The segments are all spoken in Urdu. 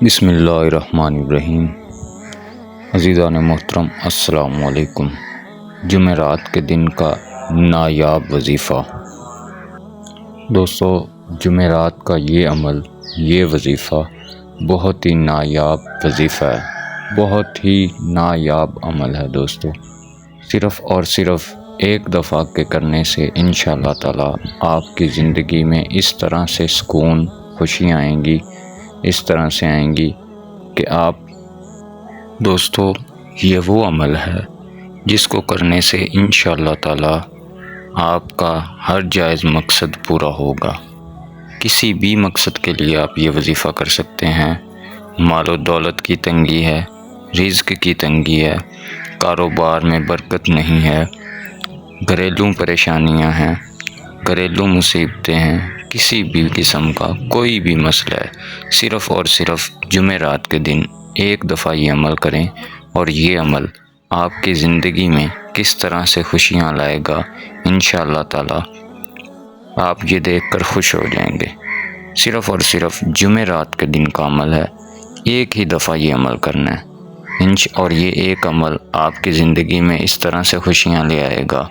بسم اللہ الرحمن الرحیم۔ عزیزان محترم السلام علیکم۔ جمعرات کے دن کا نایاب وظیفہ۔ دوستو، جمعرات کا یہ عمل، یہ وظیفہ بہت ہی نایاب وظیفہ ہے، بہت ہی نایاب عمل ہے دوستو۔ صرف اور صرف ایک دفعہ کے کرنے سے انشاءاللہ تعالی آپ کی زندگی میں اس طرح سے سکون، خوشیاں آئیں گی، اس طرح سے آئیں گی کہ آپ دوستو، یہ وہ عمل ہے جس کو کرنے سے انشاءاللہ تعالی آپ کا ہر جائز مقصد پورا ہوگا۔ کسی بھی مقصد کے لیے آپ یہ وظیفہ کر سکتے ہیں۔ مال و دولت کی تنگی ہے، رزق کی تنگی ہے، کاروبار میں برکت نہیں ہے، گھریلو پریشانیاں ہیں، گھریلو مصیبتیں ہیں، کسی بھی قسم کا کوئی بھی مسئلہ ہے، صرف اور صرف جمعرات کے دن ایک دفعہ یہ عمل کریں، اور یہ عمل آپ کی زندگی میں کس طرح سے خوشیاں لائے گا انشاءاللہ تعالی آپ یہ دیکھ کر خوش ہو جائیں گے۔ صرف اور صرف جمعرات کے دن کا عمل ہے، ایک ہی دفعہ یہ عمل کرنا ہے، اور یہ ایک عمل آپ کی زندگی میں اس طرح سے خوشیاں لے آئے گا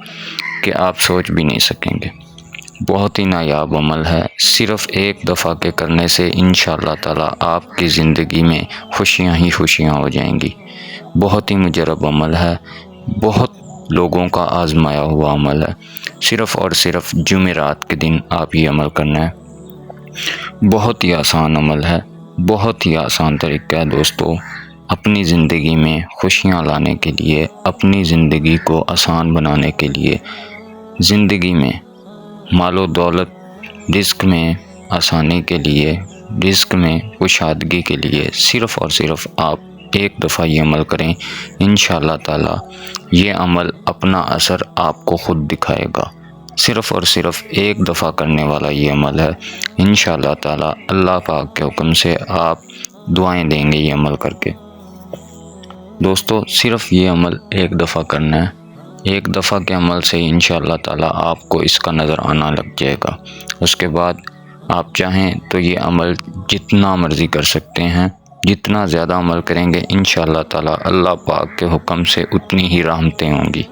کہ آپ سوچ بھی نہیں سکیں گے۔ بہت ہی نایاب عمل ہے، صرف ایک دفعہ کے کرنے سے انشاءاللہ تعالی آپ کی زندگی میں خوشیاں ہی خوشیاں ہو جائیں گی۔ بہت ہی مجرب عمل ہے، بہت لوگوں کا آزمایا ہوا عمل ہے۔ صرف اور صرف جمعرات کے دن آپ یہ عمل کرنا ہے۔ بہت ہی آسان عمل ہے، بہت ہی آسان طریقہ ہے دوستو۔ اپنی زندگی میں خوشیاں لانے کے لیے، اپنی زندگی کو آسان بنانے کے لیے، زندگی میں مال و دولت، رزق میں آسانی کے لیے، رزق میں کشادگی کے لیے صرف اور صرف آپ ایک دفعہ یہ عمل کریں، انشاءاللہ تعالی یہ عمل اپنا اثر آپ کو خود دکھائے گا۔ صرف اور صرف ایک دفعہ کرنے والا یہ عمل ہے، انشاءاللہ تعالی اللہ پاک کے حکم سے آپ دعائیں دیں گے یہ عمل کر کے۔ دوستو، صرف یہ عمل ایک دفعہ کرنا ہے، ایک دفعہ کے عمل سے انشاءاللہ تعالی آپ کو اس کا نظر آنا لگ جائے گا۔ اس کے بعد آپ چاہیں تو یہ عمل جتنا مرضی کر سکتے ہیں، جتنا زیادہ عمل کریں گے انشاءاللہ تعالی اللہ پاک کے حکم سے اتنی ہی رحمتیں ہوں گی۔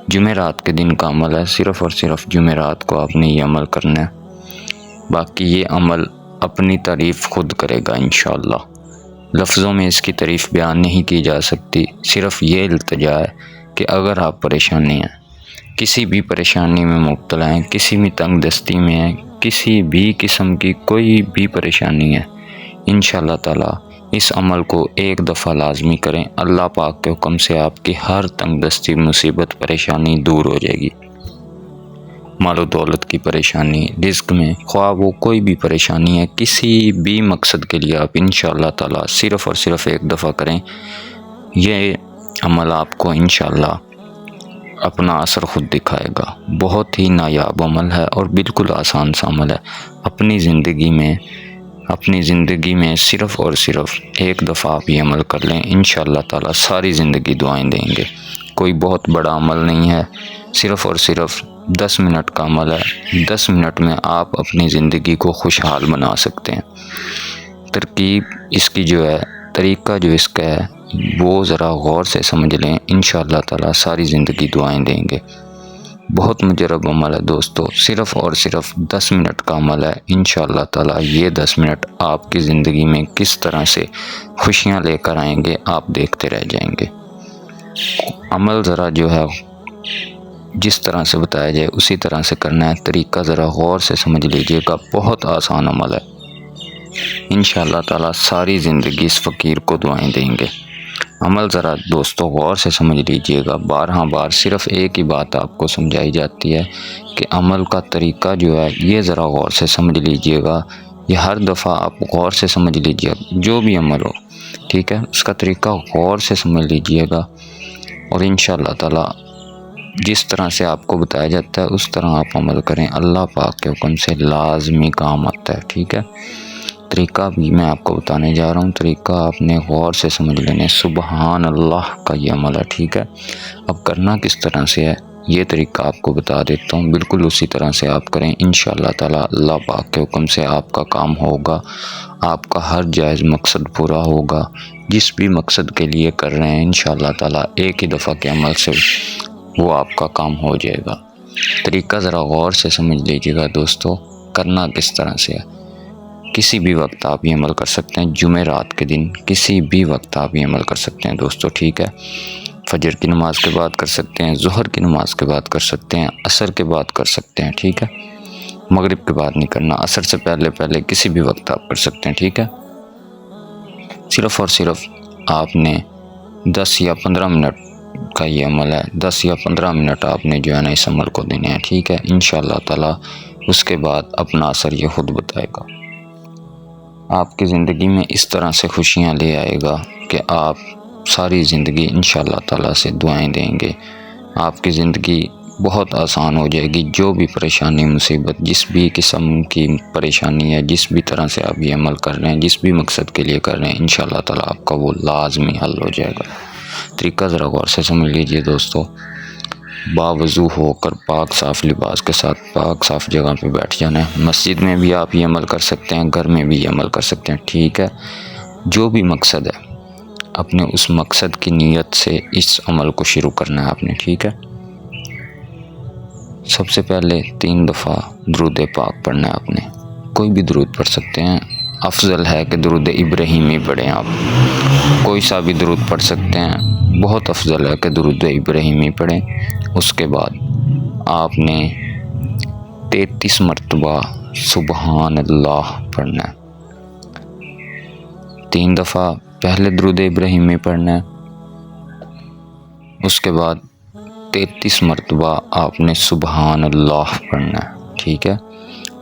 جمعرات کے دن کا عمل ہے، صرف اور صرف جمعرات کو آپ نے یہ عمل کرنا ہے۔ باقی یہ عمل اپنی تعریف خود کرے گا انشاءاللہ۔ لفظوں میں اس کی تعریف بیان نہیں کی جا سکتی، صرف یہ التجا ہے کہ اگر آپ پریشانی ہیں، کسی بھی پریشانی میں مبتلا ہیں، کسی بھی تنگ دستی میں ہیں، کسی بھی قسم کی کوئی بھی پریشانی ہے، انشاءاللہ تعالی اس عمل کو ایک دفعہ لازمی کریں، اللہ پاک کے حکم سے آپ کی ہر تنگ دستی، مصیبت، پریشانی دور ہو جائے گی۔ مال و دولت کی پریشانی، رزق میں خواہ وہ کوئی بھی پریشانی ہے، کسی بھی مقصد کے لیے آپ انشاءاللہ تعالی صرف اور صرف ایک دفعہ کریں، یہ عمل آپ کو انشاءاللہ اپنا اثر خود دکھائے گا۔ بہت ہی نایاب عمل ہے اور بالکل آسان سا عمل ہے۔ اپنی زندگی میں صرف اور صرف ایک دفعہ آپ یہ عمل کر لیں، انشاءاللہ تعالی ساری زندگی دعائیں دیں گے۔ کوئی بہت بڑا عمل نہیں ہے، صرف اور صرف 10 منٹ کا عمل ہے۔ 10 منٹ میں آپ اپنی زندگی کو خوشحال بنا سکتے ہیں۔ ترکیب اس کی جو ہے، طریقہ جو اس کا ہے، وہ ذرا غور سے سمجھ لیں، انشاءاللہ تعالی ساری زندگی دعائیں دیں گے۔ بہت مجرب عمل ہے دوستو، صرف اور صرف 10 منٹ کا عمل ہے۔ انشاءاللہ تعالی یہ 10 منٹ آپ کی زندگی میں کس طرح سے خوشیاں لے کر آئیں گے، آپ دیکھتے رہ جائیں گے۔ عمل ذرا جو ہے جس طرح سے بتایا جائے اسی طرح سے کرنا ہے، طریقہ ذرا غور سے سمجھ لیجئے گا، بہت آسان عمل ہے۔ انشاءاللہ تعالی ساری زندگی اس فقیر کو دعائیں دیں گے۔ عمل ذرا دوستو غور سے سمجھ لیجئے گا، بار صرف ایک ہی بات آپ کو سمجھائی جاتی ہے کہ عمل کا طریقہ جو ہے یہ ذرا غور سے سمجھ لیجئے گا۔ یہ ہر دفعہ آپ غور سے سمجھ لیجئے گا، جو بھی عمل ہو، ٹھیک ہے، اس کا طریقہ غور سے سمجھ لیجئے گا، اور انشاءاللہ تعالی جس طرح سے آپ کو بتایا جاتا ہے اس طرح آپ عمل کریں، اللہ پاک کے حکم سے لازمی کام آتا ہے، ٹھیک ہے۔ طریقہ بھی میں آپ کو بتانے جا رہا ہوں، طریقہ آپ نے غور سے سمجھ لینے۔ سبحان اللہ کا یہ عمل ہے، ٹھیک ہے۔ اب کرنا کس طرح سے ہے یہ طریقہ آپ کو بتا دیتا ہوں، بالکل اسی طرح سے آپ کریں، انشاءاللہ تعالی اللہ پاک کے حکم سے آپ کا کام ہوگا، آپ کا ہر جائز مقصد پورا ہوگا، جس بھی مقصد کے لیے کر رہے ہیں انشاءاللہ تعالی ایک ہی دفعہ کے عمل سے وہ آپ کا کام ہو جائے گا۔ طریقہ ذرا غور سے سمجھ لیجیے گا دوستو، کرنا کس طرح سے ہے۔ کسی بھی وقت آپ یہ عمل کر سکتے ہیں، جمعرات کے دن کسی بھی وقت آپ یہ عمل کر سکتے ہیں دوستو، ٹھیک ہے۔ فجر کی نماز کے بعد کر سکتے ہیں، ظہر کی نماز کے بعد کر سکتے ہیں، عصر کے بعد کر سکتے ہیں، ٹھیک ہے۔ مغرب کے بعد نہیں کرنا، عصر سے پہلے کسی بھی وقت آپ کر سکتے ہیں، ٹھیک ہے۔ صرف اور صرف آپ نے 10 یا 15 منٹ کا یہ عمل ہے، 10 یا 15 منٹ آپ نے جو ہے نا اس عمل کو دینے ہیں، ٹھیک ہے۔ انشاءاللہ تعالی اس کے بعد اپنا اثر یہ خود بتائے گا، آپ کی زندگی میں اس طرح سے خوشیاں لے آئے گا کہ آپ ساری زندگی انشاءاللہ تعالی سے دعائیں دیں گے، آپ کی زندگی بہت آسان ہو جائے گی۔ جو بھی پریشانی مصیبت، جس بھی قسم کی پریشانی ہے، جس بھی طرح سے آپ یہ عمل کر رہے ہیں، جس بھی مقصد کے لیے کر رہے ہیں، انشاءاللہ تعالی آپ کا وہ لازمی حل ہو جائے گا۔ طریقہ ذرا غور سے سمجھ لیجئے دوستو، باوضو ہو کر پاک صاف لباس کے ساتھ پاک صاف جگہ پہ بیٹھ جانا ہے۔ مسجد میں بھی آپ یہ عمل کر سکتے ہیں، گھر میں بھی یہ عمل کر سکتے ہیں، ٹھیک ہے۔ جو بھی مقصد ہے اپنے اس مقصد کی نیت سے اس عمل کو شروع کرنا ہے آپ نے، ٹھیک ہے۔ سب سے پہلے 3 دفعہ درود پاک پڑھنا ہے آپ نے، کوئی بھی درود پڑھ سکتے ہیں، افضل ہے کہ درود ابراہیمی پڑھیں، آپ کوئی سا بھی درود پڑھ سکتے ہیں، بہت افضل ہے کہ درود ابراہیمی پڑھیں۔ اس کے بعد آپ نے 33 مرتبہ سبحان اللہ پڑھنا ہے، 3 دفعہ پہلے درود ابراہیمی پڑھنا ہے، اس کے بعد 33 مرتبہ آپ نے سبحان اللہ پڑھنا ہے، ٹھیک ہے۔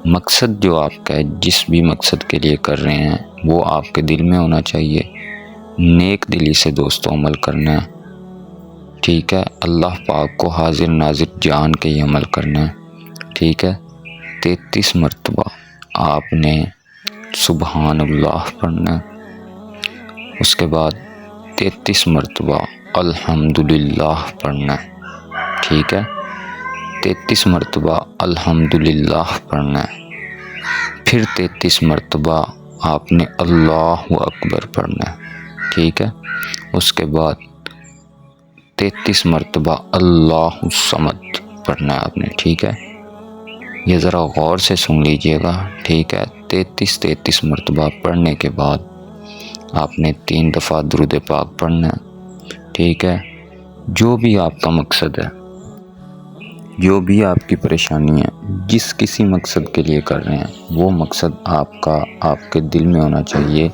مقصد جو آپ کا ہے، جس بھی مقصد کے لیے کر رہے ہیں وہ آپ کے دل میں ہونا چاہیے، نیک دلی سے دوستو عمل کرنا ہے، ٹھیک ہے۔ اللہ پاک کو حاضر ناظر جان کے یہ عمل کرنا ہے، ٹھیک ہے۔ 33 مرتبہ آپ نے سبحان اللہ پڑھنا ہے، اس کے بعد 33 مرتبہ الحمدللہ پڑھنا ہے، ٹھیک ہے۔ 33 مرتبہ الحمدللہ پڑھنا ہے، پھر 33 مرتبہ آپ نے اللہ اکبر پڑھنا ہے، ٹھیک ہے۔ اس کے بعد 33 مرتبہ اللہ الصمد پڑھنا ہے آپ نے، ٹھیک ہے۔ یہ ذرا غور سے سن لیجئے گا، ٹھیک ہے۔ 33 مرتبہ پڑھنے کے بعد آپ نے 3 دفعہ درود پاک پڑھنا ہے، ٹھیک ہے۔ جو بھی آپ کا مقصد ہے، جو بھی آپ کی پریشانی ہے، جس کسی مقصد کے لیے کر رہے ہیں وہ مقصد آپ کا آپ کے دل میں ہونا چاہیے،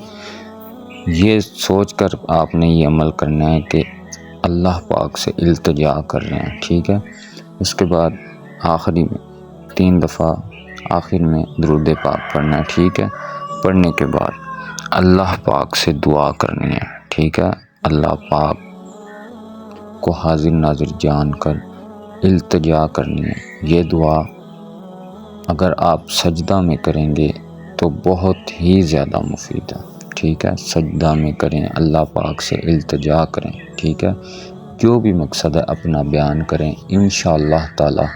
یہ سوچ کر آپ نے یہ عمل کرنا ہے کہ اللہ پاک سے التجا کر رہے ہیں، ٹھیک ہے۔ اس کے بعد آخری میں 3 دفعہ آخر میں درود پاک پڑھنا ہے، ٹھیک ہے۔ پڑھنے کے بعد اللہ پاک سے دعا کرنی ہے، ٹھیک ہے۔ اللہ پاک کو حاضر ناظر جان کر التجا کرنی ہے۔ یہ دعا اگر آپ سجدہ میں کریں گے تو بہت ہی زیادہ مفید ہے، ٹھیک ہے۔ سجدہ میں کریں، اللہ پاک سے التجا کریں، ٹھیک ہے۔ جو بھی مقصد ہے اپنا بیان کریں، انشاءاللہ تعالی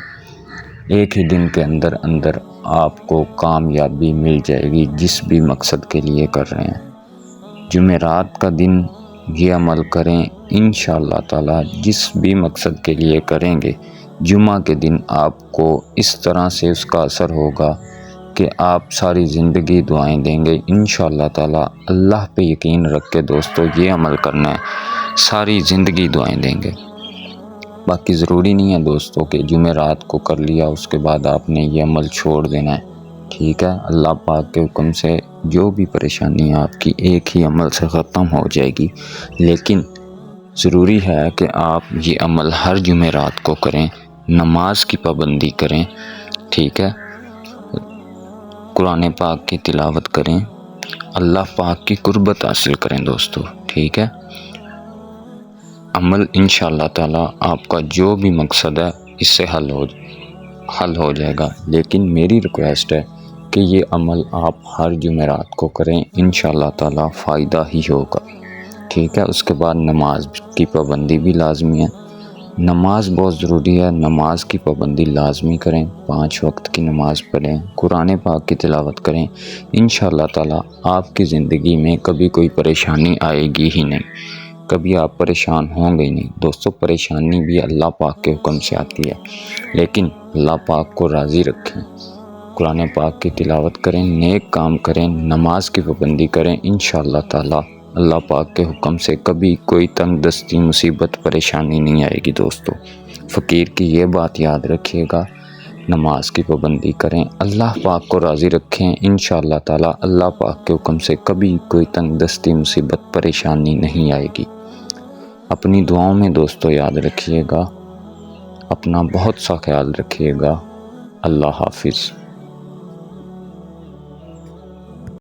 ایک ہی دن کے اندر آپ کو کامیابی مل جائے گی، جس بھی مقصد کے لیے کر رہے ہیں۔ جمعرات کا دن یہ عمل کریں، انشاءاللہ تعالی جس بھی مقصد کے لیے کریں گے، جمعہ کے دن آپ کو اس طرح سے اس کا اثر ہوگا کہ آپ ساری زندگی دعائیں دیں گے، انشاءاللہ تعالی۔ اللہ پہ یقین رکھ کے دوستو یہ عمل کرنا ہے، ساری زندگی دعائیں دیں گے۔ باقی ضروری نہیں ہے دوستو کہ جمعرات کو کر لیا اس کے بعد آپ نے یہ عمل چھوڑ دینا ہے، ٹھیک ہے۔ اللہ پاک کے حکم سے جو بھی پریشانی ہے آپ کی ایک ہی عمل سے ختم ہو جائے گی، لیکن ضروری ہے کہ آپ یہ عمل ہر جمعرات کو کریں، نماز کی پابندی کریں، ٹھیک ہے۔ قرآن پاک کی تلاوت کریں، اللہ پاک کی قربت حاصل کریں دوستو، ٹھیک ہے۔ عمل انشاءاللہ تعالی آپ کا جو بھی مقصد ہے اس سے حل ہو جائے گا، لیکن میری ریکویسٹ ہے کہ یہ عمل آپ ہر جمعرات کو کریں، انشاءاللہ تعالی فائدہ ہی ہوگا، ٹھیک ہے۔ اس کے بعد نماز کی پابندی بھی لازمی ہے، نماز بہت ضروری ہے، نماز کی پابندی لازمی کریں، 5 وقت کی نماز پڑھیں، قرآن پاک کی تلاوت کریں، انشاءاللہ تعالی آپ کی زندگی میں کبھی کوئی پریشانی آئے گی ہی نہیں، کبھی آپ پریشان ہوں گے نہیں۔ دوستو پریشانی بھی اللہ پاک کے حکم سے آتی ہے، لیکن اللہ پاک کو راضی رکھیں، قرآن پاک کی تلاوت کریں، نیک کام کریں، نماز کی پابندی کریں، انشاءاللہ تعالی اللہ پاک کے حکم سے کبھی کوئی تنگ دستی مصیبت پریشانی نہیں آئے گی۔ دوستو فقیر کی یہ بات یاد رکھیے گا، نماز کی پابندی کریں، اللہ پاک کو راضی رکھیں، انشاءاللہ تعالی اللہ پاک کے حکم سے کبھی کوئی تنگ دستی مصیبت پریشانی نہیں آئے گی۔ اپنی دعاؤں میں دوستو یاد رکھیے گا، اپنا بہت سا خیال رکھیے گا۔ اللہ حافظ۔